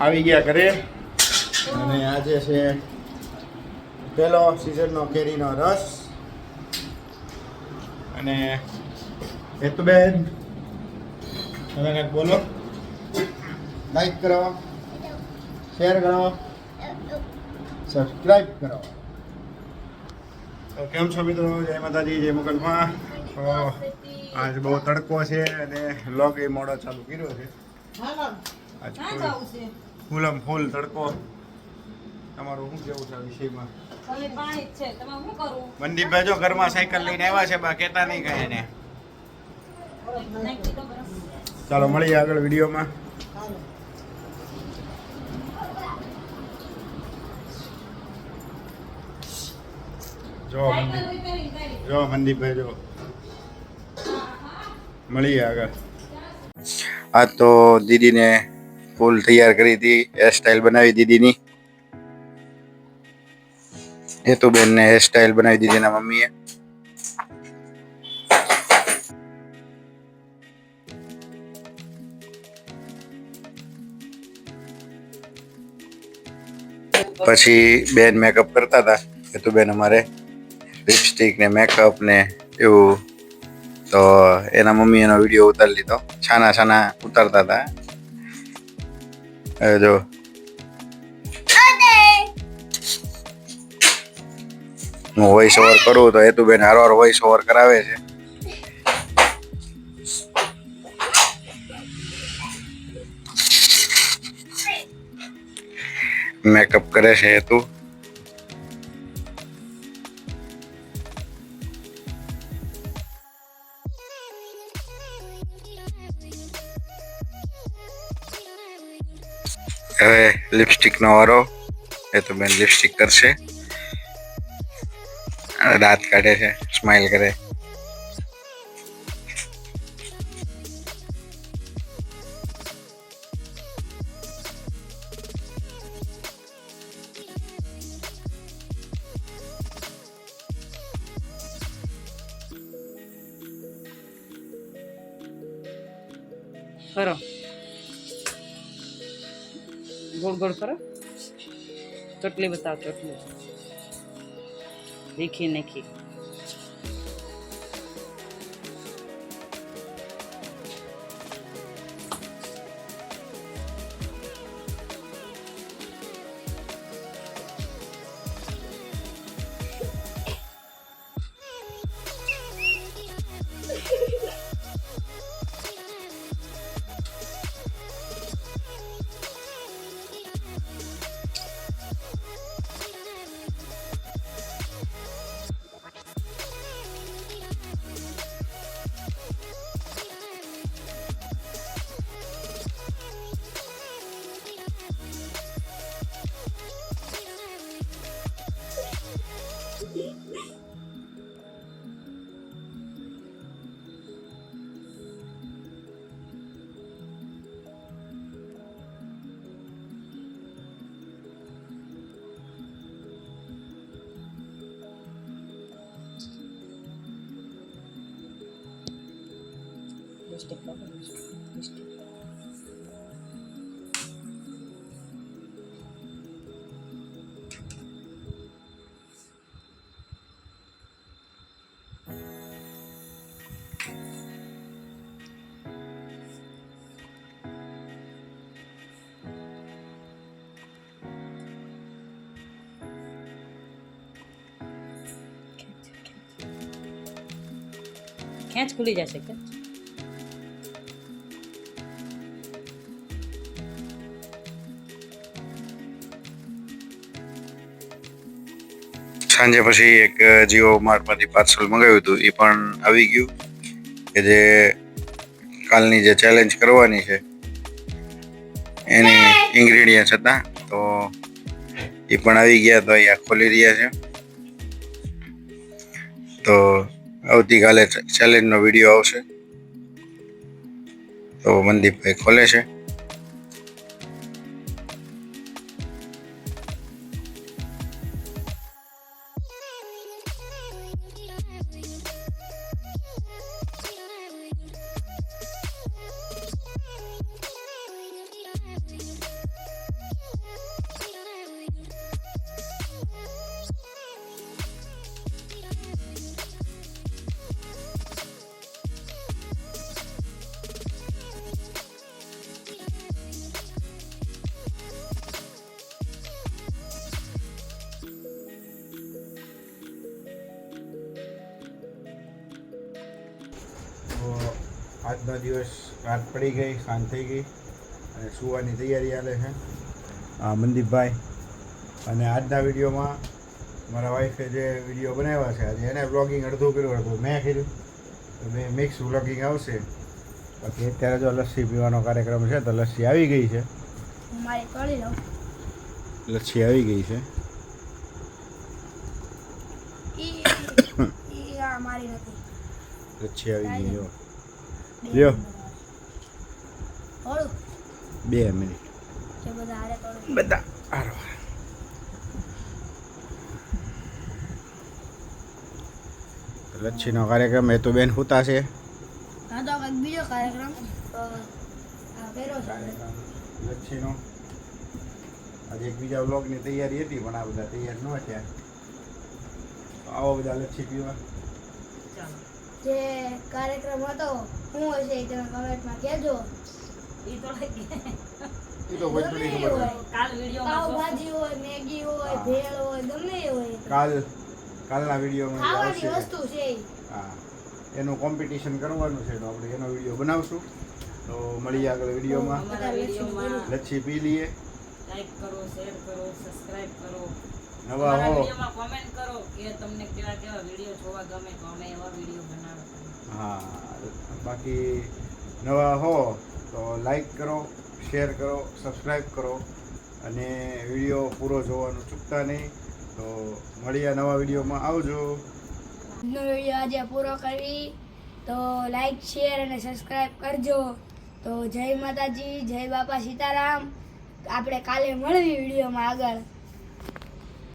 આવી ગયા ઘરે અને આજે છે પહેલો સિઝનનો કેરીનો રસ અને હેતુબેન તમે કંઈક બોલો. લાઈક કરો, શેર કરો, સબસ્ક્રાઈબ કરો. તો કેમ છો મિત્રો? જય માતાજી, જય મોગલમાં. તો આજ બહુ તડકો છે અને વ્લોગ એ મોડો ચાલુ કર્યો છે. આજ ફૂલમ ફૂલ તડકો. તમારું શું કેવું છે આ વિષયમાં? મનદીપભાઈ જો ઘરમાં સાયકલ લઈને આવ્યા છે, બા કહેતા નહીં કઈ એને. ચાલો મળીએ આગળ વિડીયોમાં. જો મનદીપભાઈ જો મળીએ આગળ. આજ તો દીદીને ફૂલ તૈયાર કરી હતી, હેર સ્ટાઈલ બનાવી દીદીની. હેતુબેનને હેર સ્ટાઈલ બનાવી દીધી એના મમ્મીએ. પછી બેન મેકઅપ કરતા હતા. હેતુબેન અમારે લિપસ્ટિક ને મેકઅપ ને એવું, તો એના મમ્મી એનો વિડીયો ઉતારી લીધો. છાના છાના ઉતારતા હતા. હવે જો હું વોઇસ ઓવર કરું તો હેતુબેન હારવાર વોઇસ ઓવર કરાવે છે. મેકઅપ કરે છે હેતુ. હવે લિપસ્ટિક નો વારો. હેતુબેન લિપસ્ટિક કરશે, દાંત કાઢે છે, સ્માઈલ કરે. કરો ગોળ ગોળ કરો. ચોટલી બતાવો, ચોટલી દેખી નાખી. ખેંચ ખુલી જશે. કે સાંજે પછી એક જીઓ માર્ટમાંથી પાર્સલ મંગાવ્યું હતું, એ પણ આવી ગયું. કે જે કાલની જે ચેલેન્જ કરવાની છે એની ઇન્ગ્રેડિયન્ટ્સ હતા, તો એ પણ આવી ગયા. તો અહીંયા ખોલી રહ્યા છે. તો આવતીકાલે ચેલેન્જનો વિડીયો આવશે. તો મનદીપભાઈ ખોલે છે. આજનો દિવસ રાત પડી ગઈ, સાંજ થઈ ગઈ અને સુવાની તૈયારી ચાલે છે. મનદીપભાઈ અને આજના વિડીયોમાં મારા વાઈફે જે વિડીયો બનાવ્યા છે આજે એને વ્લોગિંગ અડધું કર્યું, અડધું મેં કર્યું, તો મેં મિક્સ વ્લોગિંગ આવશે. બાકી અત્યારે જો લસ્સી પીવાનો કાર્યક્રમ છે તો લસ્સી આવી ગઈ છે. લસ્સી આવી ગઈ છે. લસ્સી આવી ગઈ જો. લ્યો 2 મિનિટ બધા હારો. લચ્છીનો કાર્યક્રમ એ તો બેન હુતા છે. બીજો કાર્યક્રમ લચ્છીનો આજે એક બીજા વ્લોગની તૈયારી હતી પણ આ બધા તૈયાર ન થયા. આવો બધા લચ્છી પીવા. જે કાર્યક્રમ હતો શું હશે એ તમે કમેન્ટમાં કહેજો. એ તો એ તો કોઈ થોડી ખબર હોય. કાલ વિડીયોમાં પાવભાજી હોય, મેગી હોય, ભેળ હોય, ગમે એ હોય. કાલના વિડીયોમાં ખાવાની વસ્તુ છે ઈ. હા, એનું કોમ્પિટિશન કરવાનું છે તો આપણે એનો વિડીયો બનાવશું. તો મળીએ આગળ વિડીયોમાં. અમારા વિડીયોમાં લચ્છી પી લઈએ. લાઈક કરો, શેર કરો, સબસ્ક્રાઇબ કરો, નવા અમારા હો વિડીયોમાં કોમેન્ટ કરો કે તમને કેવા કેવા વિડીયો જોવા ગમે તો અમે એવા વિડીયો બનાવતા. હા, બાકી નવા હો તો લાઈક કરો, શેર કરો, સબસ્ક્રાઈબ કરો અને વિડીયો પૂરો જોવાનું ચૂકતા નહીં. તો મળીએ નવા વિડીયોમાં. આવજો. આજનો વિડીયો આજે પૂરો કરી તો લાઈક, શેર અને સબસ્ક્રાઇબ કરજો. તો જય માતાજી, જય બાપા સીતારામ. આપણે કાલે મળવી વિડીયોમાં આગળ.